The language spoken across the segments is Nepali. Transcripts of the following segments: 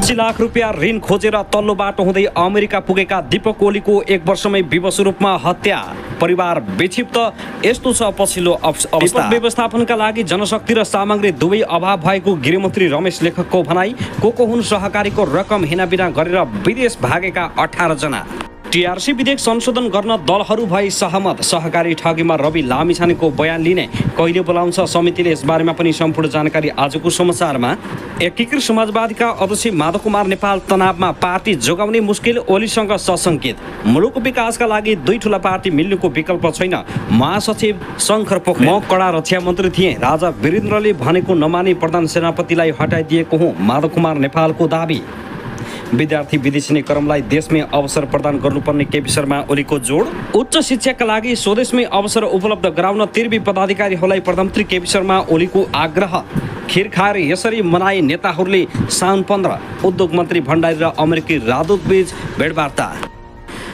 80 लाख रुपियाँ ऋण खोजेर तल्लो बाटो हुँदै अमेरिका पुगेका दीपक ओलीको 1 वर्षमै विवश रूपमा हत्या, परिवार विक्षिप्त। यस्तो छ पछिल्लो अवस्था। व्यवस्थापनका लागि जनशक्ति र सामग्री दुवै अभाव भएको गृहमन्त्री रमेश लेखकको भनाई। को हुन् सहकारीको रकम हिनाबिना गरेर विदेश भागेका 18 जना। टीआरसी विधेयक संशोधन गर्न दलहरू भई सहमत। सहकारी ठगीमा रवि लामिछानेको बयान लिने कहिले बोलाउँछ समितिले, यसबारेमा पनि सम्पूर्ण जानकारी आजको समाचारमा। एकीकृत समाजवादीका अध्यक्ष माधव कुमार नेपाल तनावमा, पार्टी जोगाउने मुस्किल, ओलीसँग सशङ्कित। मुलुक विकासका लागि दुई ठूला पार्टी मिल्नुको विकल्प छैन। महासचिव शङ्कर पोखरेल। म कडा रक्षा मन्त्री थिएँ, राजा वीरेन्द्रले भनेको नमानी प्रधान सेनापतिलाई हटाइदिएको हुँ, माधव कुमार नेपालको दाबी। विद्यार्थी विदेशी क्रमलाई देशमै अवसर प्रदान गर्नुपर्ने केपी शर्मा ओलीको जोड। उच्च शिक्षाका लागि स्वदेशमै अवसर उपलब्ध गराउन तिर्वी पदाधिकारीहरूलाई प्रधानमन्त्री केपी शर्मा ओलीको आग्रह। खिर खाएर यसरी मनाए नेताहरूले साउन 15। उद्योग मन्त्री भण्डारी र अमेरिकी राजदूत बीच भेटवार्ता।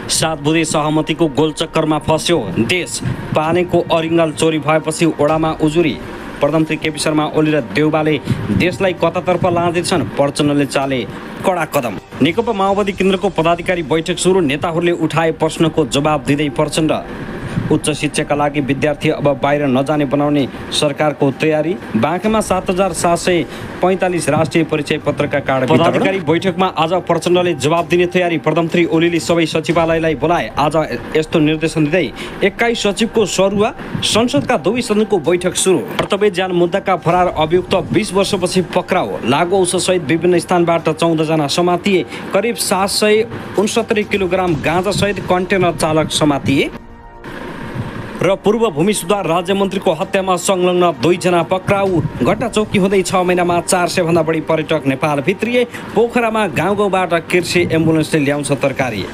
7 बुँदे सहमतिको गोलचक्करमा फस्यो देश। पानीको अरिङ्गल चोरी भएपछि ओडामा उजुरी। प्रधानमन्त्री केपी शर्मा ओली र देउबाले देशलाई कतातर्फ लाँदैछन्, प्रचण्डले चाले कडा कदम। नेकपा माओवादी केन्द्रको पदाधिकारी बैठक सुरु, नेताहरूले उठाए प्रश्नको जवाब दिँदै प्रचण्ड। उच्च शिक्षाका लागि विद्यार्थी अब बाहिर नजाने बनाउने सरकारको तयारी। बाँकेमा 7,745 राष्ट्रिय परिचय पत्रका कार्ड। पदाधिकारी बैठकमा आज प्रचण्डले जवाब दिने तयारी। प्रधानमन्त्री ओलीले सबै सचिवालयलाई बोलाए। आज यस्तो निर्देशन दिँदै 21 सचिवको सरुवा। संसदका दुवै सदनको बैठक सुरु। कर्तव्य ज्यान मुद्दाका फरार अभियुक्त 20 वर्षपछि पक्राउ। लागु औषधसहित विभिन्न स्थानबाट 14 जना समातिए। करिब 769 किलोग्राम गाँजासहित कन्टेनर चालक समातिए। र पूर्व भूमि सुधार राज्य मन्त्रीको हत्यामा संलग्न 2 जना पक्राउ। घटना चौकी हुँदै 6 महिनामा 400 भन्दा बढी पर्यटक नेपाल भित्रिए। पोखरामा गाउँ गाउँबाट कृषि एम्बुलेन्सले ल्याउँछ तरकारी।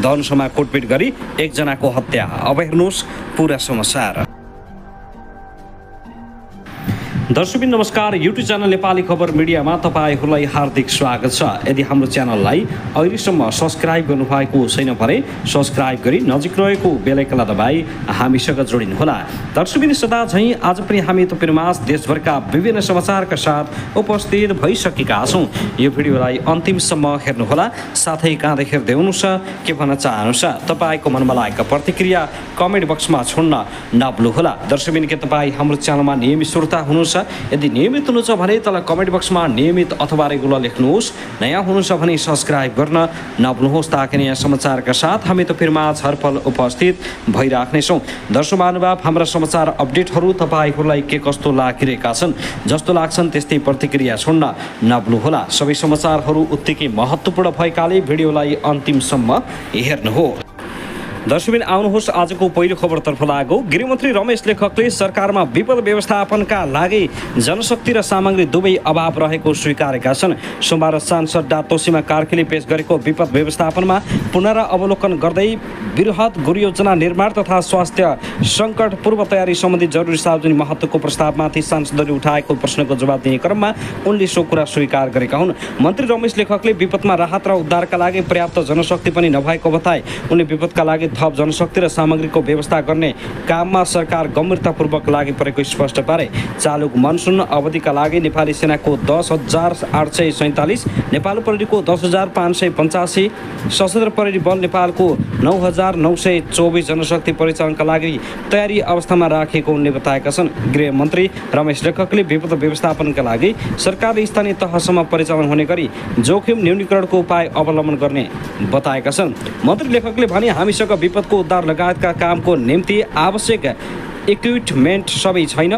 धनुषमा कुटपिट गरी 1 जनाको हत्या। अब हेर्नुहोस् पुरा समाचार। दर्शकबिन नमस्कार, युट्युब च्यानल नेपाली खबर मिडियामा तपाईहरूलाई हार्दिक स्वागत छ। यदि हाम्रो च्यानललाई अहिलेसम्म सब्स्क्राइब गर्नुभएको छैन भने सब्स्क्राइब गरी नजिक रहेको बेल आइकनलाई दबाई हामीसँग जोडिनुहोला। दर्शकबिन सदा झैं आज पनि हामी तपाईहरुमाझ देशभरका विभिन्न समाचारका साथ उपस्थित भइसकेका छौं। यो भिडियोलाई अन्तिमसम्म हेर्नुहोला, साथै कहाँ हेर्दै हुनुहुन्छ, के भन्न चाहनुहुन्छ, तपाईको मनमा लागेका प्रतिक्रिया कमेन्ट बक्समा छोड्न नभुल्नुहोला। दर्शकबिन के तपाई हाम्रो च्यानलमा नियमित श्रोता हुनुहुन्छ? यदि नियमित हुनुहुन्छ भने तल कमेन्ट बक्समा नियमित अथवा रेगुलर लेख्नुहोस्। नयाँ हुनुहुन्छ भने सब्स्क्राइब गर्न नभुल्नुहोस्, ताकि नयाँ समाचारका साथ हामी तपाईहरुमाझ हरपल उपस्थित भइराख्नेछौँ। दर्शक महानुभाव, हाम्रा समाचार अपडेटहरू तपाईहरूलाई के कस्तो लागिरहेका छन्, जस्तो लाग्छन् त्यस्तै प्रतिक्रिया छोड्न नभुल्नुहोला। सबै समाचारहरू उत्तिकै महत्त्वपूर्ण भएकाले भिडियोलाई अन्तिमसम्म हेर्नुहोस्। दर्शकबिन आउनुहोस् आजको पहिलो खबरतर्फ लागौ। गृहमन्त्री रमेश लेखकले सरकारमा विपद व्यवस्थापनका लागि जनशक्ति र सामग्री दुवै अभाव रहेको स्वीकारेका छन्। सोमबार सांसद डा तोसीमा कार्कीले पेश गरेको विपद व्यवस्थापनमा पुनरावलोकन गर्दै बृहत गुरुयोजना निर्माण तथा स्वास्थ्य सङ्कट पूर्व तयारी सम्बन्धी जरुरी सार्वजनिक महत्त्वको प्रस्तावमाथि सांसदले उठाएको प्रश्नको जवाब दिने क्रममा उनले सो कुरा स्वीकार गरेका हुन्। मन्त्री रमेश लेखकले विपदमा राहत र उद्धारका लागि पर्याप्त जनशक्ति पनि नभएको बताए। उनले विपदका लागि थप जनशक्ति र सामग्रीको व्यवस्था गर्ने काममा सरकार गम्भीरतापूर्वक लागि परेको स्पष्ट पारे। चालु मनसुन अवधिका लागि नेपाली सेनाको 10,847, नेपाल प्रहरीको 10,585, सशस्त्र प्रहरी बल नेपालको 9,924 जनशक्ति परिचालनका लागि तयारी अवस्थामा राखेको उनले बताएका छन्। गृहमन्त्री रमेश लेखकले विपद व्यवस्थापनका लागि सरकारले स्थानीय तहसम्म परिचालन हुने गरी जोखिम न्यूनीकरणको उपाय अवलम्बन गर्ने बताएका छन्। मन्त्री लेखकले भने हामीसँग विपदको उद्धार लगायतका कामको निम्ति आवश्यक इक्विपमेन्ट सबै छैन,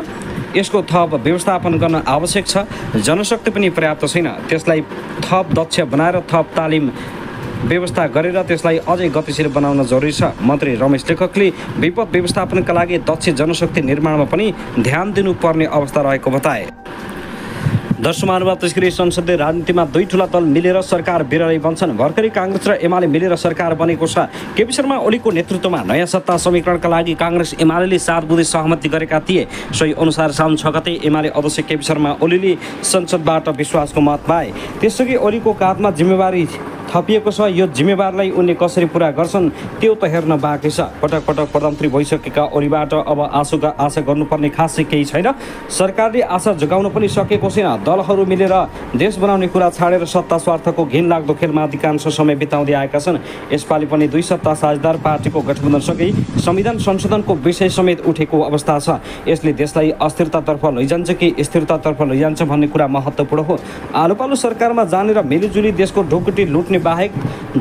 यसको थप व्यवस्थापन गर्न आवश्यक छ। जनशक्ति पनि पर्याप्त छैन, त्यसलाई थप दक्ष बनाएर थप तालिम व्यवस्था गरेर त्यसलाई अझै गतिशील बनाउन जरुरी छ। मन्त्री रमेश लेखकले विपद व्यवस्थापनका लागि दक्ष जनशक्ति निर्माणमा पनि ध्यान दिनुपर्ने अवस्था रहेको बताए। दर्शक महानुभाव, त्यसगरी संसदीय राजनीतिमा दुई ठूला दल मिलेर सरकार बिरलै बन्छन्। भर्खरै कांग्रेस र एमाले मिलेर सरकार बनेको छ। केपी शर्मा ओलीको नेतृत्वमा नयाँ सत्ता समीकरणका लागि कांग्रेस एमाले 7 बुँदे सहमति गरेका थिए। सोही अनुसार साउन 6 गते एमाले अध्यक्ष केपी शर्मा ओलीले संसदबाट विश्वासको मत पाए। त्यसअघि ओलीको काँधमा जिम्मेवारी थपिएको छ। यो जिम्मेवारलाई उनले कसरी पुरा गर्छन् त्यो त हेर्न बाँकी छ। पटक पटक प्रधानमन्त्री भइसकेका ओलीबाट अब आशा गर्नुपर्ने खासै केही छैन। सरकारले आशा जगाउन पनि सकेको छैन। दलहरू मिलेर देश बनाउने कुरा छाडेर सत्ता स्वार्थको घिनलाग्दो खेलमा अधिकांश समय बिताउँदै आएका छन्। यसपालि पनि दुई सत्ता साझेदार पार्टीको गठबन्धनसँगै संविधान संशोधनको विषय समेत उठेको अवस्था छ। यसले देशलाई अस्थिरतातर्फ लैजान्छ कि स्थिरतातर्फ लैजान्छ भन्ने कुरा महत्त्वपूर्ण हो। आलुपालु सरकारमा जानेर मिलिजुली देशको ढुकुटी लुट्ने बाहेक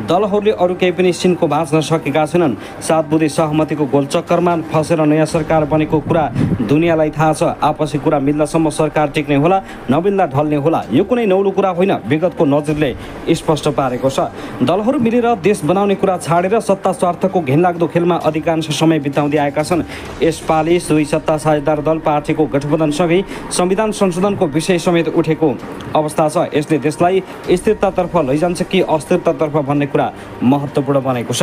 दलहरूले अरू केही पनि सिनको भाँच्न सकेका छैनन्। 7 बुँदे सहमतिको गोलचक्करमा फसेर नयाँ सरकार बनेको कुरा दुनियाँलाई थाहा छ। आपसी कुरा मिल्दासम्म सरकार टिक्ने होला, नमिल्दा ढल्ने होला। यो कुनै नौलो कुरा होइन, विगतको नजिरले स्पष्ट पारेको छ। दलहरू मिलेर देश बनाउने कुरा छाडेर सत्ता स्वार्थको घिनलाग्दो खेलमा अधिकांश समय बिताउँदै आएका छन्। यसपालि दुई सत्ता साझेदार दल पार्टीको गठबन्धनसँगै संविधान संशोधनको विषय समेत उठेको अवस्था छ। यसले देशलाई स्थिरतातर्फ लैजान्छ कि अस्थिरतातर्फ भन्ने कुरा महत्त्वपूर्ण बनेको छ।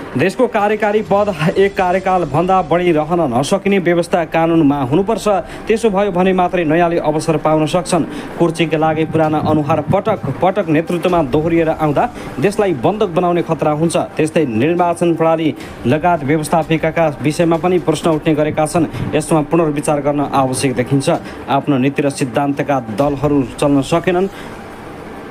देशको कार्यकारी पद एक कार्यकालभन्दा बढी रहन नसकिने व्यवस्था कानुनमा हुनुपर्छ। त्यसो भयो भने मात्रै नयाँले अवसर पाउन सक्छन्। कुर्सीका लागि पुराना अनुहार पटक पटक नेतृत्वमा दोहोरिएर आउँदा देशलाई बन्धक बनाउने खतरा हुन्छ। त्यस्तै निर्वाचन प्रणाली लगायत व्यवस्थापिकाका विषयमा पनि प्रश्न उठ्ने गरेका छन्। यसमा पुनर्विचार गर्न आवश्यक देखिन्छ। आफ्नो नीति र सिद्धान्तका दलहरू चल्न सकेनन्।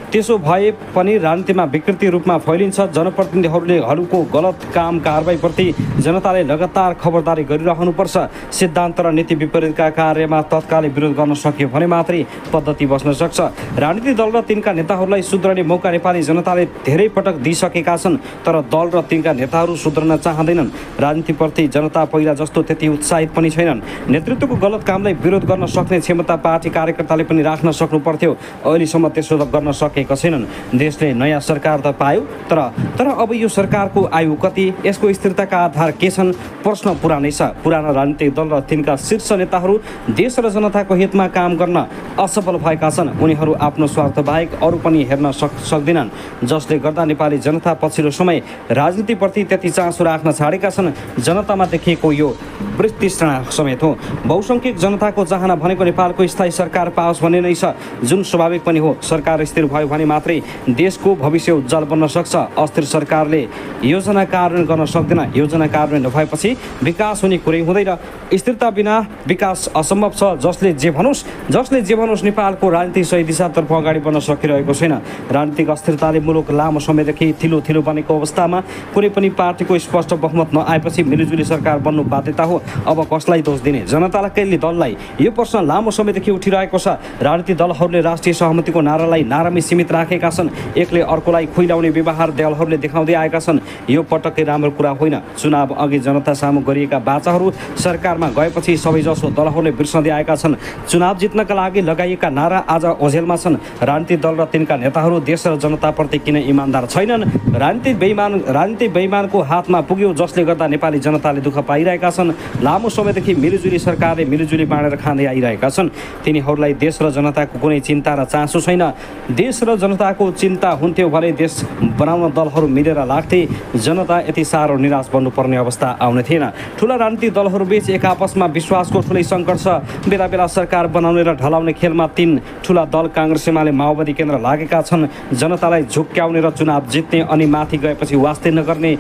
त्यसो भए पनि राजनीतिमा विकृति रूपमा फैलिन्छ। जनप्रतिनिधिहरूको गलत काम कारबाहीप्रति जनताले लगातार खबरदारी गरिरहनुपर्छ। सिद्धान्त र नीति विपरीतका कार्यमा तत्कालै विरोध गर्न सकियो भने मात्रै पद्धति बस्न सक्छ। राजनीतिक दल र तिनका नेताहरूलाई सुध्रने मौका नेपाली जनताले धेरै पटक दिइसकेका छन्, तर दल र तिनका नेताहरू सुध्रन चाहँदैनन्। राजनीतिप्रति जनता पहिला जस्तो त्यति उत्साहित पनि छैनन्। नेतृत्वको गलत कामलाई विरोध गर्न सक्ने क्षमता पार्टी कार्यकर्ताले पनि राख्न सक्नु पर्थ्यो। अहिलेसम्म त्यसो गर्न सकेका छैनन्। देशले नयाँ सरकार त पायो, तर अब यो सरकारको आयु कति, यसको स्थिरताका आधार के छन्? प्रश्न पुरानै छ। पुराना राजनीतिक दल र तिनका शीर्ष नेताहरू देश र जनताको हितमा काम गर्न असफल भएका छन्। उनीहरू आफ्नो स्वार्थ बाहेक अरू पनि हेर्न सक्दैनन्, जसले गर्दा नेपाली जनता पछिल्लो समय राजनीतिप्रति त्यति चासो राख्न छाडेका छन्। जनतामा देखिएको यो वृत्तिश्रेणा समेत हो। बहुसङ्ख्यक जनताको चाहना भनेको नेपालको स्थायी सरकार पाओस् भन्ने नै छ, जुन स्वाभाविक पनि हो। सरकार स्थिर भयो भने मात्रै देशको भविष्य उज्जवल बन्न सक्छ। अस्थिर सरकारले योजना कार्यान्वयन गर्न सक्दैन। योजना कार्यान्वयन नभएपछि विकास हुने कुरै हुँदैन। स्थिरता बिना विकास असम्भव छ। जसले जे भनोस् नेपालको राजनीति सही दिशातर्फ अगाडि बढ्न सकिरहेको छैन। राजनीतिक अस्थिरताले मुलुक लामो समयदेखि थिलो बनेको अवस्थामा कुनै पनि पार्टीको स्पष्ट बहुमत नआएपछि मिलिजुली सरकार बन्नु बाध्यता हो। अब कसलाई दोष दिने? जनतालाई कहिले दललाई? यो प्रश्न लामो समयदेखि उठिरहेको छ। राजनीतिक दलहरूले राष्ट्रिय सहमतिको नारालाई नारामै सीमित राखेका छन्। एकले अर्कोलाई खुइलाउने व्यवहार दलहरूले देखाउँदै आएका छन्। यो पटक्कै राम्रो कुरा होइन। चुनाव अघि जनता सामु गरिएका बाचाहरू सरकारमा गएपछि सबैजसो दलहरूले बिर्सँदै आएका छन्। चुनाव जित्नका लागि लगाइएका नारा आज ओझेलमा छन्। राजनीतिक दल र तिनका नेताहरू देश र जनताप्रति किन इमान्दार छैनन्? राजनीतिक बेइमानको हातमा पुग्यो, जसले गर्दा नेपाली जनताले दुःख पाइरहेका छन्। लामो समयदेखि मिलिजुली सरकारले मिलिजुली बाँडेर खाँदै आइरहेका छन्। तिनीहरूलाई देश र जनताको कुनै चिन्ता र चासो छैन। देश र जनताको चिन्ता हुन्थ्यो भने देश बनाउन दलहरू मिलेर लाग्थे। जनता यति साह्रो निराश बन्नुपर्ने अवस्था आउने थिएन। ठुला राजनीतिक दलहरूबीच एक आपसमा विश्वासको ठुलै सङ्कट छ। बेला बेला सरकार बनाउने र ढलाउने खेलमा तीन ठुला दल काङ्ग्रेस एमाले माओवादी केन्द्र लागेका छन्। जनतालाई झुक्क्याउने र चुनाव जित्ने अनि माथि गएपछि वास्ते नगर्ने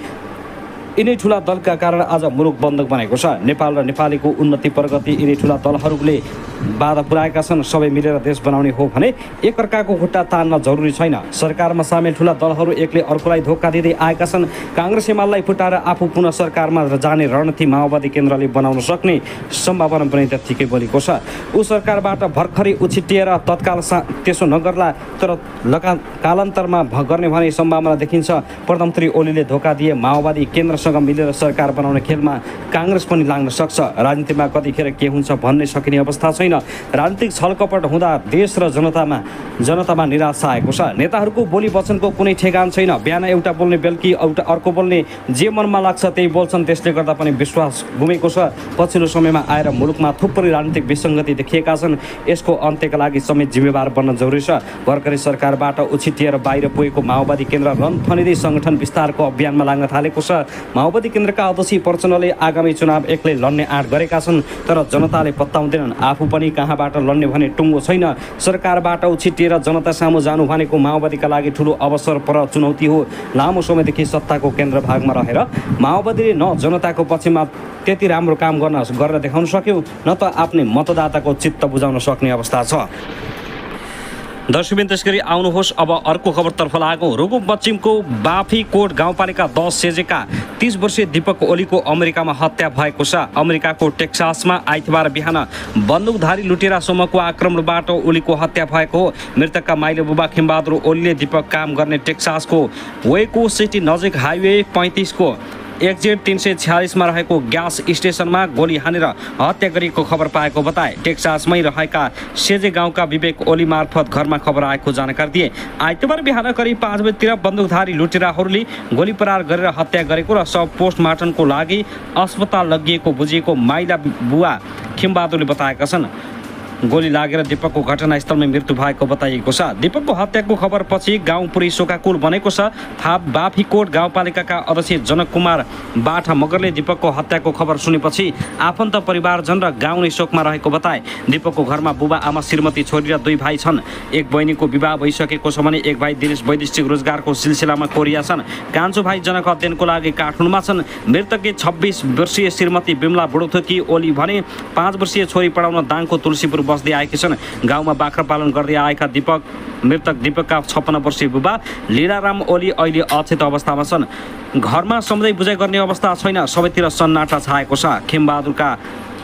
यिनै ठुला दलका कारण आज मुलुक बन्धक बनेको छ। नेपाल र नेपालीको उन्नति प्रगति यिनै ठुला दलहरूले बाधा पुर्याएका छन्। सबै मिलेर देश बनाउने हो भने एकअर्काको खुट्टा तान्न जरुरी छैन। सरकारमा सामेल ठुला दलहरू एकले अर्कोलाई धोका दिँदै आएका छन्। काङ्ग्रेस एमालेलाई फुटाएर आफू पुनः सरकारमा जाने रणनीति माओवादी केन्द्रले बनाउन सक्ने सम्भावना पनि त्यत्तिकै बढेको छ। ऊ सरकारबाट भर्खरै उछिटिएर तत्काल त्यसो नगर्ला, तर कालान्तरमा गर्ने भन्ने सम्भावना देखिन्छ। प्रधानमन्त्री ओलीले धोका दिए माओवादी केन्द्रसँग मिलेर सरकार बनाउने खेलमा काङ्ग्रेस पनि लाग्न सक्छ। राजनीतिमा कतिखेर के हुन्छ भन्ने सकिने अवस्था छैन। राजनीतिक छलकपट हुँदा देश र जनतामा निराशा आएको छ। नेताहरूको बोली वचनको कुनै ठेगान छैन। बिहान एउटा बोल्ने, बेलुकी एउटा अर्को बोल्ने, जे मनमा लाग्छ त्यही बोल्छन्। त्यसले गर्दा पनि विश्वास गुमेको छ। पछिल्लो समयमा आएर मुलुकमा थुप्रै राजनीतिक विसङ्गति देखिएका छन्। यसको अन्त्यका लागि समेत जिम्मेवार बन्न जरुरी छ। भर्खरै सरकारबाट उछिटिएर बाहिर पुगेको माओवादी केन्द्र रणथनिँदै सङ्गठन विस्तारको अभियानमा लाग्न थालेको छ। माओवादी केन्द्रका अध्यक्ष प्रचण्डले आगामी चुनाव एक्लै लड्ने आँट गरेका छन्, तर जनताले पत्ताउँदैनन्। आफू पनि कहाँबाट लड्ने भने टुङ्गो छैन। सरकारबाट उछिटिएर जनता सामु जानु भनेको माओवादीका लागि ठुलो अवसर पर चुनौती हो। लामो समयदेखि सत्ताको केन्द्र भागमा रहेर माओवादीले न जनताको पक्षमा त्यति राम्रो काम गरेर देखाउन सक्यो, न त आफ्नै मतदाताको चित्त बुझाउन सक्ने अवस्था छ। दर्शकबिन त्यसगरी आउनुहोस् अब अर्को खबरतर्फ लागौँ। रुकुम पश्चिमको बाफीकोट गाउँपालिका 10 सेजेका 30 वर्षीय दीपक ओलीको अमेरिकामा हत्या भएको छ। अमेरिकाको टेक्सासमा आइतबार बिहान बन्दुकधारी लुटेरा समूहको आक्रमणबाट ओलीको हत्या भएको हो। मृतकका माइली बुबा खिमबहादुर ओलीले दीपक काम गर्ने टेक्सासको वेको सिटी नजिक हाइवे 35 को एक्जिट 346 मा रहेको ग्यास स्टेसनमा गोली हानेर हत्या गरिएको खबर पाएको बताए। टेक्सासमै रहेका सेजे गाउँका विवेक ओली मार्फत घरमा खबर आएको जानकारी दिए। आइतबार बिहान करिब 5 बजेतिर बन्दुकधारी लुटेराहरूले गोली प्रहार गरेर हत्या गरेको र सब पोस्टमार्टमको लागि अस्पताल लगिएको बुझिएको माइला बुवा खिमबहादुरले बताएका छन्। गोली लागेर दीपकको घटनास्थलमै मृत्यु भएको बताइएको छ। दीपकको हत्याको खबरपछि गाउँ पुरै शोकाकुल बनेको छ। बाफीकोट गाउँपालिकाका अध्यक्ष जनक कुमार बाठा मगरले दीपकको हत्याको खबर सुनेपछि आफन्त परिवारजन र गाउँ नै शोकमा रहेको बताए। दीपकको घरमा बुबा आमा श्रीमती छोरी र 2 भाइ छन्। एक बहिनीको विवाह भइसकेको छ भने एक भाइ दिनेश वैदेशिक रोजगारको सिलसिलामा कोरिया छन्। कान्छो भाइ जनक अध्ययनको लागि काठमाडौँमा छन्। मृतककी 26 वर्षीय श्रीमती बिमला बुढोथोकी ओली भने 5 वर्षीय छोरी पढाउन दाङको तुलसीपुर बस्दै आएकी छन्। गाउँमा बाख्रा पालन गर्दै आएका मृतक दीपकका 56 वर्षीय बुबा लीलाराम ओली अहिले अचेत अवस्थामा छन्। घरमा सम्झाइ बुझाइ गर्ने अवस्था छैन। सबैतिर सन्नाटा छाएको छ। खिमबहादुरका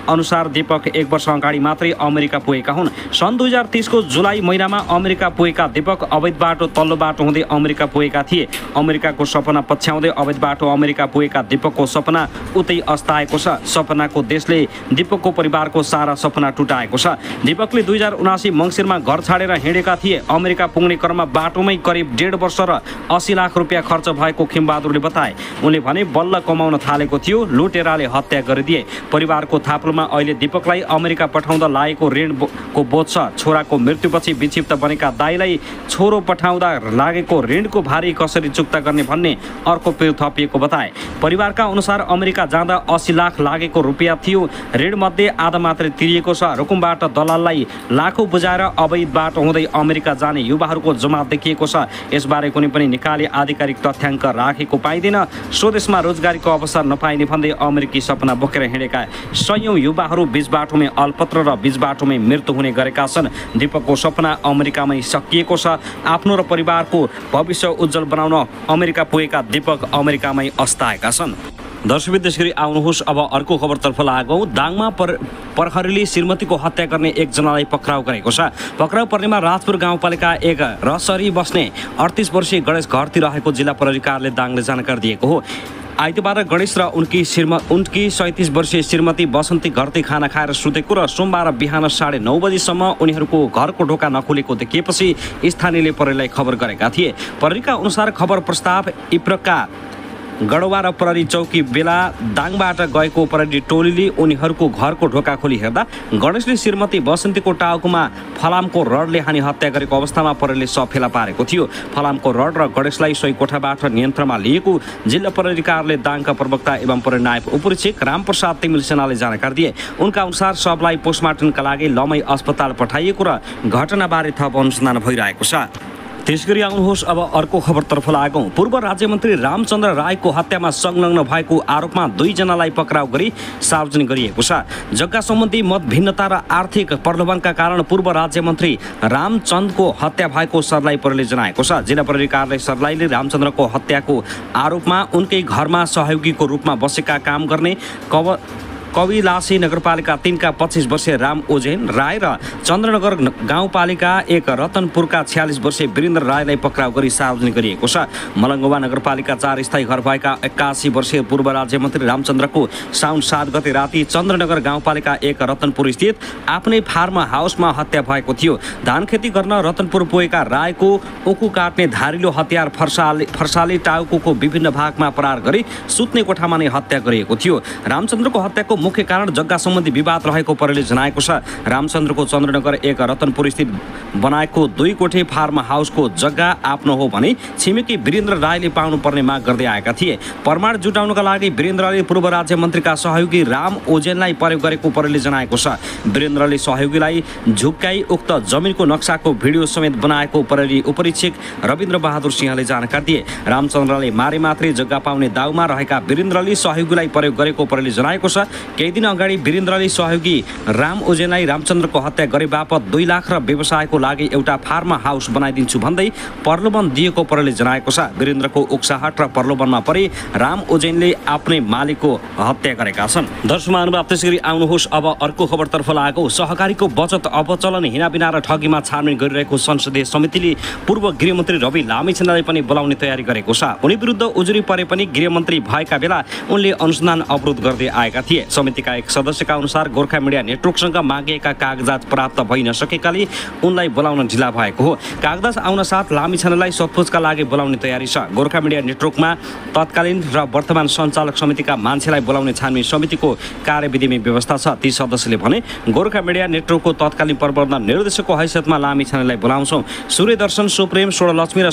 अनुसार दीपक 1 वर्ष अगाडि मात्रै अमेरिका पुगेका हुन्। सन् 2030 को जुलाई महिनामा अमेरिका पुगेका दीपक अवैध बाटो तल्लो बाटो हुँदै अमेरिका पुगेका थिए। अमेरिकाको सपना पछ्याउँदै अवैध बाटो अमेरिका पुगेका दीपकको सपना उतै अस्ताएको छ। सपनाको देशले दीपकको परिवारको सारा सपना टुटाएको छ। दीपकले 2079 मङ्सिरमा घर छाडेर हिँडेका थिए। अमेरिका पुग्ने क्रममा बाटोमै करिब 1.5 वर्ष र 80 लाख रुपियाँ खर्च भएको खिमबहादुरले बताए। उनले भने बल्ल कमाउन थालेको थियो, लुटेराले हत्या गरिदिए। परिवारको थाप्लो अहिले दीपकलाई अमेरिका पठाउँदा लागेको ऋणको बोझ छ। छोराको मृत्युपछि विक्षिप्त बनेका दाइलाई छोरो पठाउँदा लागेको ऋणको भारी कसरी चुक्ता गर्ने भन्ने अर्को पिर थपिएको बताए। परिवारका अनुसार अमेरिका जाँदा 80 लाख लागेको रुपियाँ थियो। ऋणमध्ये आधा मात्रै तिरिएको छ। रुकुमबाट दलाललाई लाखौँ बुझाएर अवैध बाटो हुँदै अमेरिका जाने युवाहरूको जमात देखिएको छ। यसबारे कुनै पनि निकाली आधिकारिक तथ्याङ्क राखेको पाइँदैन। स्वदेशमा रोजगारीको अवसर नपाइने भन्दै अमेरिकी सपना बोकेर हिँडेका सयौं युवाहरू बीच बाटोमै अल्पत्र र बीच बाटोमै मृत्यु हुने गरेका छन्। दीपकको सपना अमेरिकामै सकिएको छ। आफ्नो र परिवारको भविष्य उज्जवल बनाउन अमेरिका पुगेका दीपक अमेरिकामै अस्ताएका छन्। दर्शक त्यसगरी आउनुहोस् अब अर्को खबरतर्फ लागौँ। दाङमा प्रहरीले श्रीमतीको हत्या गर्ने एकजनालाई पक्राउ गरेको छ। पक्राउ पर्नेमा राजपुर गाउँपालिका 1 रसरी बस्ने 38 वर्षीय गणेश घरती रहेको जिल्ला प्रहरी कार्यालय दाङले जानकारी दिएको हो। आइतबार गणेश र उनकी 37 वर्षीय श्रीमती बसन्ती घरती खाना खाएर सुतेको र सोमबार बिहान 9:30 बजीसम्म उनीहरूको घरको ढोका नखुलेको देखिएपछि स्थानीयले प्रहरीलाई खबर गरेका थिए। प्रहरीका अनुसार खबर प्रस्ताव इप्रका गडवा र प्रहरी चौकी बेला दाङबाट गएको प्रहरी टोलीले उनीहरूको घरको ढोका खोली हेर्दा गणेशले श्रीमती बसन्तीको टाउकोमा फलामको रडले हानी हत्या गरेको अवस्थामा प्रहरीले शव फेला पारेको थियो। फलामको रड र गणेशलाई सोही कोठाबाट नियन्त्रणमा लिएको जिल्ला प्रहरी कार्यालय दाङका प्रवक्ता एवं प्रहरी नायब उपरीक्षक रामप्रसाद तिमिल सेनाले जानकारी दिए। उनका अनुसार शवलाई पोस्टमार्टमका लागि लमै अस्पताल पठाइएको र घटनाबारे थप अनुसन्धान भइरहेको छ। त्यसगरी आउनुहोस् अब अर्को खबरतर्फ लागौँ। पूर्व राज्यमन्त्री रामचन्द्र राईको हत्यामा संलग्न भएको आरोपमा 2 जनालाई पक्राउ गरी सार्वजनिक गरिएको छ। जग्गा सम्बन्धी मत भिन्नता र आर्थिक प्रलोभनका कारण पूर्व राज्यमन्त्री रामचन्द्रको हत्या भएको सर्लाही प्रहरीले जनाएको छ। जिल्ला प्रहरी कार्यालय सर्लाहीले रामचन्द्रको हत्याको आरोपमा उनकै घरमा सहयोगीको रूपमा बसेका काम गर्ने कविलासी नगरपालिका 3 का 25 वर्षीय राम ओजेन राय र चन्द्रनगर गाउँपालिका 1 रतनपुरका 46 वर्षीय वीरेन्द्र रायलाई पक्राउ गरी सार्वजनिक गरिएको छ। मलङ्गवा नगरपालिका 4 स्थायी घर भएका 81 वर्षीय पूर्व राज्यमन्त्री रामचन्द्रको साउन 7 गते राति चन्द्रनगर गाउँपालिका 1 रतनपुर स्थित आफ्नै फार्म हाउसमा हत्या भएको थियो। धान खेती गर्न रतनपुर पुगेका रायको उखु काट्ने धारिलो हतियार फर्साले टाउको विभिन्न भागमा प्रहार गरी सुत्ने कोठामा नै हत्या गरिएको थियो। रामचन्द्रको हत्याको मुख्य कारण जग्गा सम्बन्धी विवाद रहेको प्रहरीले जनाएको छ। रामचन्द्रको चन्द्रनगर 1 रतनपुर स्थित बनाएको 2 कोठे फार्म हाउसको जग्गा आफ्नो हो भने छिमेकी वीरेन्द्र राईले पाउनुपर्ने माग गर्दै आएका थिए। प्रमाण जुटाउनका लागि वीरेन्द्रले पूर्व राज्य मन्त्रीका सहयोगी राम ओजेनलाई प्रयोग गरेको प्रहरीले जनाएको छ। वीरेन्द्रले सहयोगीलाई झुक्काई उक्त जमिनको नक्साको भिडियो समेत बनाएको प्रहरी उपरीक्षक रविन्द्र बहादुर सिंहले जानकारी दिए। रामचन्द्रले मारे मात्रै जग्गा पाउने दाउमा रहेका वीरेन्द्रले सहयोगीलाई प्रयोग गरेको प्रहरीले जनाएको छ। केही दिन अगाडि वीरेन्द्रले सहयोगी राम ओजेनलाई रामचन्द्रको हत्या गरे बापत 2 लाख र व्यवसायको लागि एउटा फार्म हाउस बनाइदिन्छु भन्दै प्रलोभन दिएको प्रहरीले जनाएको छ। वीरेन्द्रको उक्साहट र प्रलोभनमा परि राम ओजेनले आफ्नै मालिकको हत्या गरेका छन्। दर्शक महानुभाव, त्यसैगरी आउनुहोस् अब अर्को खबरतर्फ लागौ। सहकारीको बचत अपचलन हिनाबिना र ठगीमा छानबिन गरिरहेको संसदीय समितिले पूर्व गृहमन्त्री रवि लामिछानेलाई पनि बोलाउने तयारी गरेको छ। उनी विरुद्ध उजुरी परे पनि गृहमन्त्री भएका बेला उनले अनुसन्धान अवरोध गर्दै आएका थिए। समितिका एक सदस्यका अनुसार गोर्खा मिडिया नेटवर्कसँग मागिएका कागजात प्राप्त भइ नसकेकाले उनलाई बोलाउन ढिला भएको हो। कागजात आउन साथ लामिछानेलाई सोधपुछका लागि बोलाउने तयारी छ। गोर्खा मिडिया नेटवर्कमा तत्कालीन र वर्तमान सञ्चालक समितिका मान्छेलाई बोलाउने छानबिन समितिको कार्यविधिमा व्यवस्था छ। ती सदस्यले भने गोर्खा मिडिया नेटवर्कको तत्कालीन प्रबन्धन निर्देशकको हैसियतमा लामिछानेलाई बोलाउँछौँ। सूर्यदर्शन, सुप्रेम, स्वरलक्ष्मी र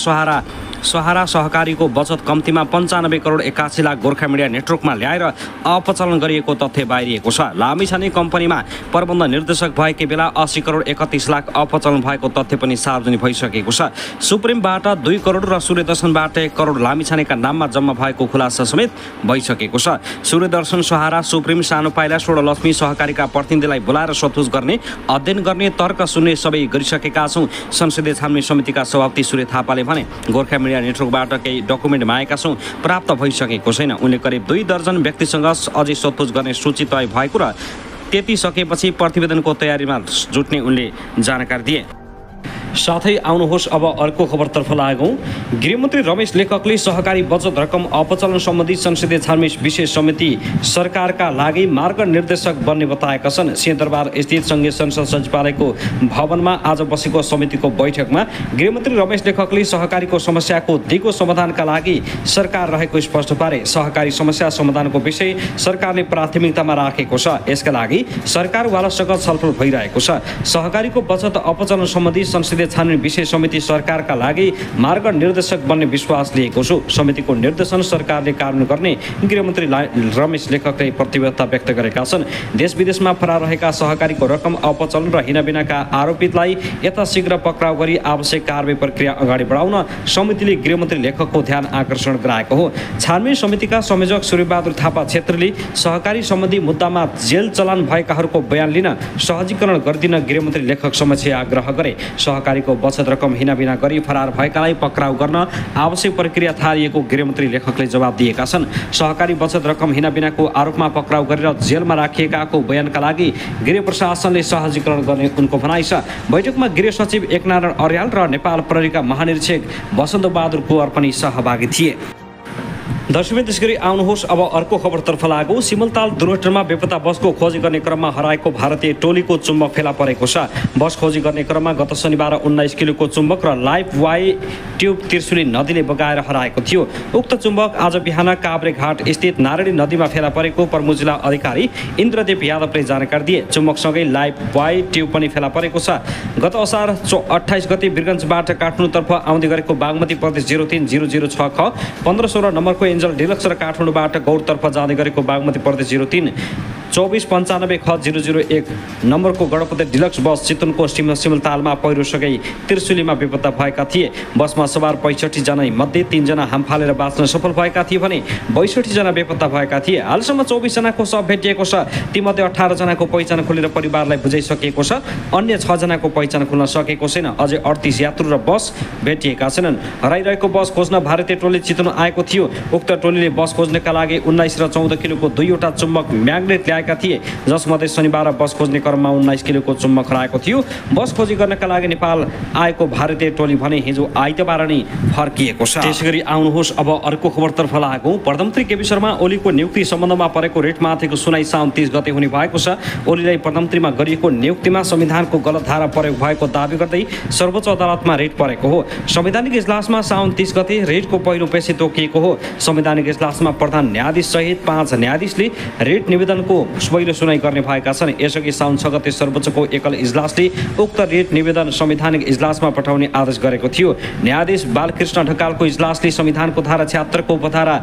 सहारा सहकारीको बचत कम्तीमा 95 करोड 81 लाख गोर्खा मिडिया नेटवर्कमा ल्याएर अपचलन गरिएको तथ्य बाहिरिएको छ। लामिछाने कम्पनीमा प्रबन्ध निर्देशक भएकै बेला 80 करोड 31 लाख अपचलन भएको तथ्य पनि सार्वजनिक भइसकेको छ। सुप्रिमबाट 2 करोड र सूर्यदर्शनबाट 1 करोड लामिछानेका नाममा जम्मा भएको खुलासा समेत भइसकेको छ। सूर्यदर्शन, सहारा, सुप्रिम, सानो पाइला, स्वरलक्ष्मी सहकारीका प्रतिनिधिलाई बोलाएर सोधपुछ गर्ने, अध्ययन गर्ने, तर्क सुन्ने सबै गरिसकेका छौँ। संसदीय छानबिन समितिका सभापति सूर्य थापाले भने गोर्खा मिडिया नेटवर्कबाट केही डकुमेन्ट मागेका छौँ, प्राप्त भइसकेको छैन। उनले करिब 2 दर्जन व्यक्तिसँग अझै सोधपुछ गर्ने सूची तय भएको र त्यति सकेपछि प्रतिवेदनको तयारीमा जुट्ने उनले जानकारी दिए। साथै आउनुहोस् अब अर्को खबरतर्फ लागौँ। गृहमन्त्री रमेश लेखकले सहकारी बचत रकम अपचलन सम्बन्धी संसदीय छानबिन विशेष समिति सरकारका लागि मार्गनिर्देशक बन्ने बताएका छन्। सिंहदरबार स्थित सङ्घीय संसद सचिवालयको भवनमा आज बसेको समितिको बैठकमा गृहमन्त्री रमेश लेखकले सहकारीको समस्याको दिगो समाधानका लागि सरकार रहेको स्पष्ट पारे। सहकारी समस्या समाधानको विषय सरकारले प्राथमिकतामा राखेको छ। यसका लागि सरकारवालासँग छलफल भइरहेको छ। सहकारीको बचत अपचलन सम्बन्धी संसदीय छानबिन विशेष समिति सरकारका लागि मार्गनिर्देशक बन्ने विश्वास लिएको छु। समितिको निर्देशन सरकारले कार्यान्वयन गर्ने गृहमन्त्री रमेश लेखकले प्रतिबद्धता व्यक्त गरेका छन्। देश विदेशमा फरार रहेका सहकारीको रकम अपचलन र हिनाबिनाका आरोपितलाई यथाशीघ्र पक्राउ गरी आवश्यक कारबाही प्रक्रिया अगाडि बढाउन समितिले गृहमन्त्री लेखकको ध्यान आकर्षण गराएको हो। छानबिन समितिका संयोजक सूर्यबहादुर थापा क्षेत्रीले सहकारी सम्बन्धी मुद्दामा जेल चलान भएकाहरूको बयान लिन सहजीकरण गरिदिन गृहमन्त्री लेखक समक्ष आग्रह गरे। सहकारीको बचत रकम हिनाबिना गरी फरार भएकालाई पक्राउ गर्न आवश्यक प्रक्रिया थालिएको गृहमन्त्री लेखकले जवाब दिएका छन्। सहकारी बचत रकम हिनाबिनाको आरोपमा पक्राउ गरेर जेलमा राखिएकाको बयानका लागि गृह प्रशासनले सहजीकरण गर्ने उनको भनाइ छ। बैठकमा गृह सचिव एकनारायण अर्याल र नेपाल प्रहरीका महानिरीक्षक वसन्त बहादुर कुँवर पनि सहभागी थिए। दर्शकबिन, त्यसगरी आउनुहोस् अब अर्को खबरतर्फ लागौँ। सिमलताल दुर्घटनामा बेपत्ता बसको खोजी गर्ने क्रममा हराएको भारतीय टोलीको चुम्बक फेला परेको छ। बस खोजी गर्ने क्रममा गत शनिबार 19 किलोको चुम्बक र लाइफ वाई ट्युब त्रिशुली नदीले बगाएर हराएको थियो। उक्त चुम्बक आज बिहान काभ्रेघाट स्थित नारायणी नदीमा फेला परेको प्रमुख जिल्ला अधिकारी इन्द्रदेव यादवले जानकारी दिए। चुम्बकसँगै लाइफ वाई ट्युब पनि फेला परेको छ। गत असार 28 गते वीरगञ्जबाट काठमाडौँतर्फ आउँदै गरेको बागमती प्रदेश 03006 ख 1516 नम्बरको एन्जल डिलक्स र काठमाडौँबाट गौरतर्फ जाँदै गरेको बागमती प्रदेश 03 2495 ख 001 नम्बरको गणपति डिलक्स बस चितवनको सिमलतालमा पहिरोसँगै त्रिशुलीमा बेपत्ता भएका थिए। बसमा सवार 65 जना मध्ये 3 जना हाम फालेर बाँच्न सफल भएका थिए भने 62 जना बेपत्ता भएका थिए। हालसम्म 24 जनाको शव भेटिएको छ। तीमध्ये 18 जनाको पहिचान खोलेर परिवारलाई बुझाइसकिएको छ। अन्य 6 जनाको पहिचान खोल्न सकेको छैन। अझै 38 यात्रु र बस भेटिएका छैनन्। हराइरहेको बस खोज्न भारतीय टोली चितवन आएको थियो। उक्त टोलीले बस खोज्नका लागि 19 र 14 किलोको 2वटा चुम्बक म्याग्नेट ल्याएका थिए, जसमध्ये शनिबार बस खोज्ने क्रममा 19 किलोको चुम्बक हराएको थियो। बस खोजी गर्नका लागि नेपाल आएको भारतीय टोली भने हिजो आइतबार नै फर्किएको छ। त्यसैगरी आउनुहोस् अब अर्को खबरतर्फ लागौँ। प्रधानमन्त्री केपी शर्मा ओलीको नियुक्ति सम्बन्धमा परेको रिटमाथिको सुनाइ साउन 30 गते हुने भएको छ। ओलीलाई प्रधानमन्त्रीमा गरिएको नियुक्तिमा संविधानको गलत धारा प्रयोग भएको दावी गर्दै सर्वोच्च अदालतमा रिट परेको हो। संवैधानिक इजलासमा साउन 30 गते रिटको पहिलो पेशी तोकिएको हो। संवैधानिक इजलासमा प्रधान न्यायाधीश सहित 5 न्यायाधीशले रिट निवेदनको पहिलो सुनाइ गर्ने भएका छन्। यसअघि साउन 6 गते सर्वोच्चको एकल इजलासले उक्त रिट निवेदन संवैधानिक इजलासमा पठाउने आदेश गरेको थियो। न्यायाधीश बालकृष्ण ढकालको इजलासले संविधानको धारा 76 को उपधारा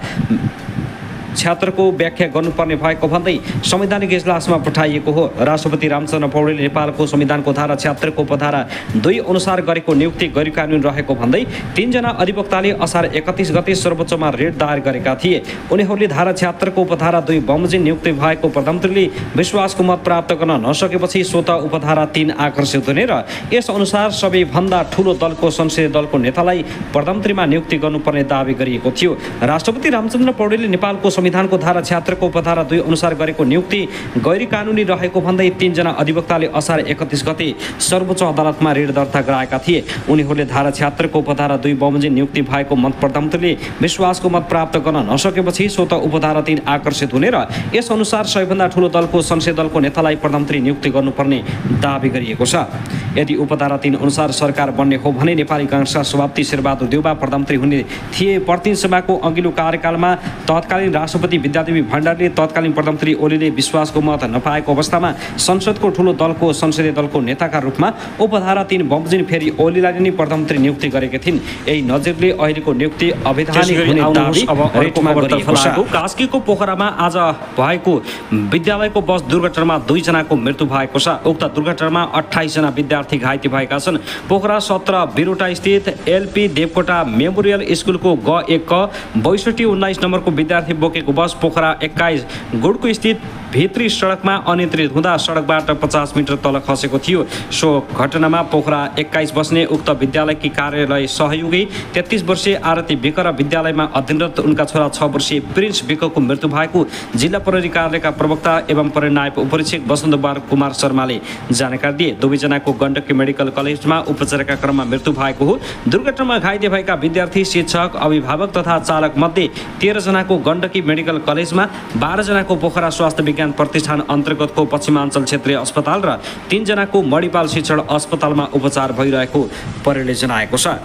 76 को व्याख्या गर्नुपर्ने भएको भन्दै संवैधानिक इजलासमा पठाइएको हो। राष्ट्रपति रामचन्द्र पौडेलले नेपालको संविधानको धारा 76 को उपधारा 2 अनुसार गरेको नियुक्ति गैरकानुनी रहेको भन्दै 3 जना अधिवक्ताले असार 31 गते सर्वोच्चमा रिट दायर गरेका थिए। उनीहरूले धारा 76 को उपधारा 2 बमोजिम नियुक्ति भएको प्रधानमन्त्रीले विश्वासको मत प्राप्त गर्न नसकेपछि स्वतः उपधारा 3 आकर्षित हुने र यस अनुसार सबैभन्दा ठूलो दलको संसदीय दलको नेतालाई प्रधानमन्त्रीमा नियुक्ति गर्नुपर्ने दावी गरिएको थियो। राष्ट्रपति रामचन्द्र पौडेलले नेपालको संविधानको धारा 76 को उपधारा 2 अनुसार गरेको नियुक्ति गैरकानुनी रहेको भन्दै 3 जना अधिवक्ताले असार 31 गते सर्वोच्च अदालतमा रिट दर्ता गराएका थिए। उनीहरूले धारा 76 को उपधारा 2 बमोजिम नियुक्ति भएको मत प्रधानमन्त्रीले विश्वासको मत प्राप्त गर्न नसकेपछि स्वतः उपधारा 3 आकर्षित हुने र यस अनुसार सबैभन्दा ठूलो दलको संसदीय दलको नेतालाई प्रधानमन्त्री नियुक्ति गर्नुपर्ने दावी गरिएको छ। यदि उपधारा 3 अनुसार सरकार बन्ने हो भने नेपाली कांग्रेसका सभापति शेरबहादुर देउवा प्रधानमन्त्री हुने थिए। प्रतिनिधि सभाको अघिल्लो कार्यकालमा तत्कालीन राष्ट्रपति विद्यादेवी भण्डारीले तत्कालीन प्रधानमन्त्री ओलीले विश्वासको मत नपाएको अवस्थामा संसदको ठूलो दलको संसदीय दलको नेताका रूपमा उपधारा 3 बमोजिम फेरि ओलीलाई नै प्रधानमन्त्री नियुक्ति गरेका थिइन्। यही नजिरले अहिलेको नियुक्ति अवैधानिक हुने दावी रेटमा गरिएको छ। कास्कीको पोखरामा आज भएको विद्यालयको बस दुर्घटनामा 2 जनाको मृत्यु भएको छ। उक्त दुर्घटनामा 28 जना विद्यार्थी घाइते भएका छन्। पोखरा 17 बिरोटा स्थित एलपी देवकोटा मेमोरियल स्कुलको ग1 क 6219 नम्बरको विद्यार्थी बोकेको बस पोखरा 21 गुडको स्थित भित्री सडकमा अनियन्त्रित हुँदा सडकबाट 50 मिटर तल खसेको थियो। सो घटनामा पोखरा 21 बस्ने उक्त विद्यालयकी कार्यालय सहयोगी 33 वर्षीय आरती विक र विद्यालयमा अध्ययनरत उनका छोरा 6 वर्षीय प्रिन्स विकको मृत्यु भएको जिल्ला प्रहरी कार्यालयका प्रवक्ता एवं प्रहरी नायब उपरीक्षक वसन्त कुमार शर्माले जानकारी दिए। दुवैजनाको गण्डकी मेडिकल कलेजमा उपचारका क्रममा मृत्यु भएको हो। दुर्घटनामा घाइते भएका विद्यार्थी, शिक्षक, अभिभावक तथा चालक मध्ये 13 जनाको गण्डकी मेडिकल कलेजमा, 12 जनाको पोखरा स्वास्थ्य विज्ञान प्रतिष्ठान अन्तर्गतको पश्चिमाञ्चल क्षेत्रीय अस्पताल र 3 जनाको मणिपाल शिक्षण अस्पतालमा उपचार भइरहेको प्रहरीले जनाएको छ।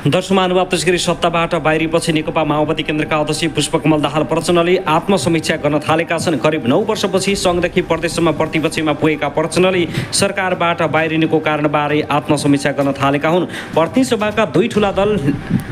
दर्शक महानुभाव, त्यसगरी सत्ताबाट बाहिरिएपछि नेकपा माओवादी केन्द्रका अध्यक्ष पुष्पकमल दाहाल प्रचण्डले आत्मसमीक्षा गर्न थालेका छन्। करिब 9 वर्षपछि सङ्घदेखि प्रदेशसम्म प्रतिपक्षमा पुगेका प्रचण्डले सरकारबाट बाहिरिनुको कारणबारे आत्मसमीक्षा गर्न थालेका हुन्। प्रतिनिधि सभाका 2 ठूला दल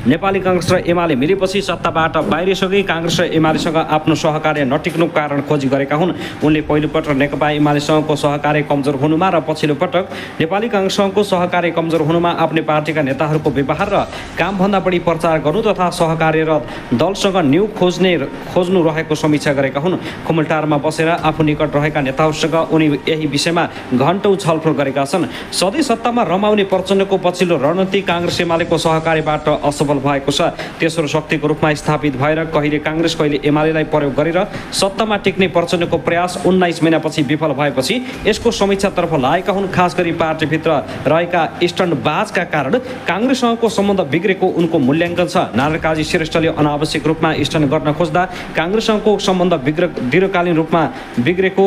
नेपाली कांग्रेस र एमाले मिलेपछि सत्ताबाट बाहिरिसके कांग्रेस र एमालेसँग आफ्नो सहकार्य नटिक्नुको कारण खोजी गरेका हुन्। उनले पहिलोपटक नेकपा एमालेसँगको सहकार्य कमजोर हुनुमा र पछिल्लो पटक नेपाली कांग्रेससँगको सहकार्य कमजोर हुनुमा आफ्नै पार्टीका नेताहरूको व्यवहार र कामभन्दा बढी प्रचार गर्नु तथा सहकार्यरत दलसँग न्यू खोज्नु रहेको समीक्षा गरेका हुन्। खुमलटारमा बसेर आफू निकट रहेका नेताहरूसँग उनी यही विषयमा घण्टौं छलफल गरेका छन्। सधैँ सत्तामा रमाउने प्रचण्डको पछिल्लो रणनीति कांग्रेस एमालेको सहकार्यबाट असफल भएको छ। तेस्रो शक्तिको रूपमा स्थापित भएर कहिले कांग्रेस कहिले एमालेलाई प्रयोग गरेर सत्तामा टिक्ने प्रचण्डको प्रयास 19 महिनापछि विफल भएपछि यसको समीक्षातर्फ लागेका हुन्। खास गरी पार्टीभित्र रहेका स्टन्टबाजका कारण कांग्रेससँगको सम्बन्ध बिग्रेको उनको मूल्याङ्कन छ। नारायण काजी श्रेष्ठले अनावश्यक रूपमा स्टन्ट गर्न खोज्दा कांग्रेससँगको सम्बन्ध दीर्घकालीन रूपमा बिग्रेको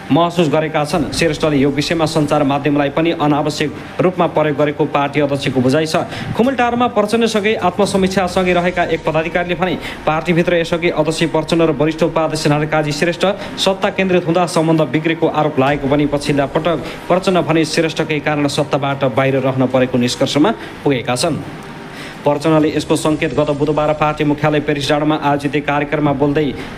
महसुस गरेका छन्। श्रेष्ठले यो विषयमा सञ्चार माध्यमलाई पनि अनावश्यक रूपमा प्रयोग गरेको पार्टी अध्यक्षको बुझाइ छ। खुमलटारमा प्रचण्डसँगै आत्मसमीक्षासँगै रहेका एक पदाधिकारीले भने पार्टीभित्र यसअघि अध्यक्ष प्रचण्ड र वरिष्ठ उपाध्यक्ष नारायण काजी श्रेष्ठ सत्ता केन्द्रित हुँदा सम्बन्ध बिग्रेको आरोप लागेको पनि पछिल्ला पटक प्रचण्ड भने श्रेष्ठकै कारण सत्ताबाट बाहिर रहन परेको निष्कर्षमा पुगेका छन्। प्रचण्डले यसको सङ्केत गत बुधबार पार्टी मुख्यालय पेरिस डाँडामा आयोजित कार्यक्रममा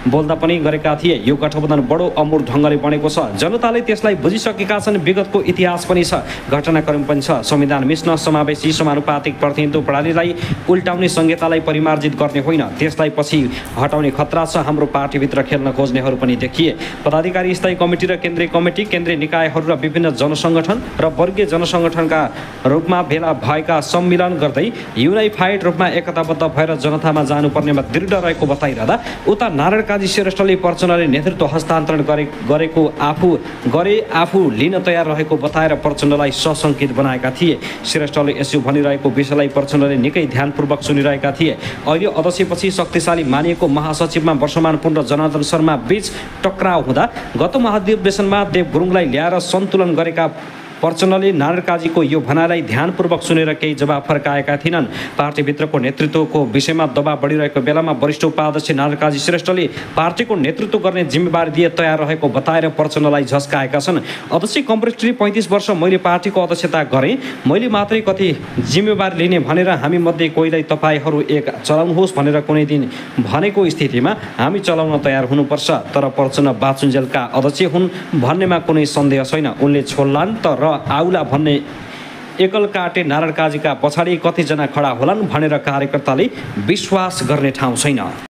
बोल्दा पनि गरेका थिए। यो गठबन्धन बडो अमूर्त ढङ्गले बनेको छ। जनताले त्यसलाई बुझिसकेका छन्। विगतको इतिहास पनि छ, घटनाक्रम पनि छ। संविधान मिच्न समावेशी समानुपातिक प्रतिनिधित्व प्रणालीलाई उल्टाउने संहितालाई परिमार्जित गर्ने होइन, त्यसलाई पछि हटाउने खतरा छ। हाम्रो पार्टीभित्र खेल्न खोज्नेहरू पनि देखिए। पदाधिकारी स्थायी कमिटी र केन्द्रीय कमिटी, केन्द्रीय निकायहरू र विभिन्न जनसङ्गठन र वर्गीय जनसङ्गठनका रूपमा भेला भएका सम्मिलन गर्दै युनाइफाइड रूपमा एकताबद्ध भएर जनतामा जानुपर्नेमा दृढ रहेको बताइरहँदा उता नारायण काजी श्रेष्ठले प्रचण्डले नेतृत्व हस्तान्तरण गरेको आफू लिन तयार रहेको बताएर प्रचण्डलाई सशङ्कित बनाएका थिए। श्रेष्ठले यसो भनिरहेको विषयलाई प्रचण्डले निकै ध्यानपूर्वक सुनिरहेका थिए। अहिले अध्यक्षपछि शक्तिशाली मानिएको महासचिवमा वर्षमान पुन र जनार्दन शर्मा बीच टक्राउ हुँदा गत महाधिवेशनमा देव गुरुङलाई ल्याएर सन्तुलन गरेका प्रचण्डले नारायण काजीको यो भनाइलाई ध्यानपूर्वक सुनेर केही जवाब फर्काएका थिएनन्। पार्टीभित्रको नेतृत्वको विषयमा दबाब बढिरहेको बेलामा वरिष्ठ उपाध्यक्ष नारायण काजी श्रेष्ठले पार्टीको नेतृत्व गर्ने जिम्मेवारी दिए तयार रहेको बताएर प्रचण्डलाई झस्काएका छन्। अध्यक्ष कमरेडले 35 वर्ष मैले पार्टीको अध्यक्षता गरेँ, मैले मात्रै कति जिम्मेवारी लिने भनेर हामी मध्ये कोहीलाई तपाईँहरू एक चलाउनुहोस् भनेर कुनै दिन भनेको स्थितिमा हामी चलाउन तयार हुनुपर्छ। तर प्रचण्ड बाचुन्जेलका अध्यक्ष हुन् भन्नेमा कुनै सन्देह छैन। उनले छोड्लान् त र आउला भन्ने एकल काटे नारायण काजीका पछाडि कतिजना खडा होलान् भनेर कार्यकर्ताले विश्वास गर्ने ठाउँ छैन।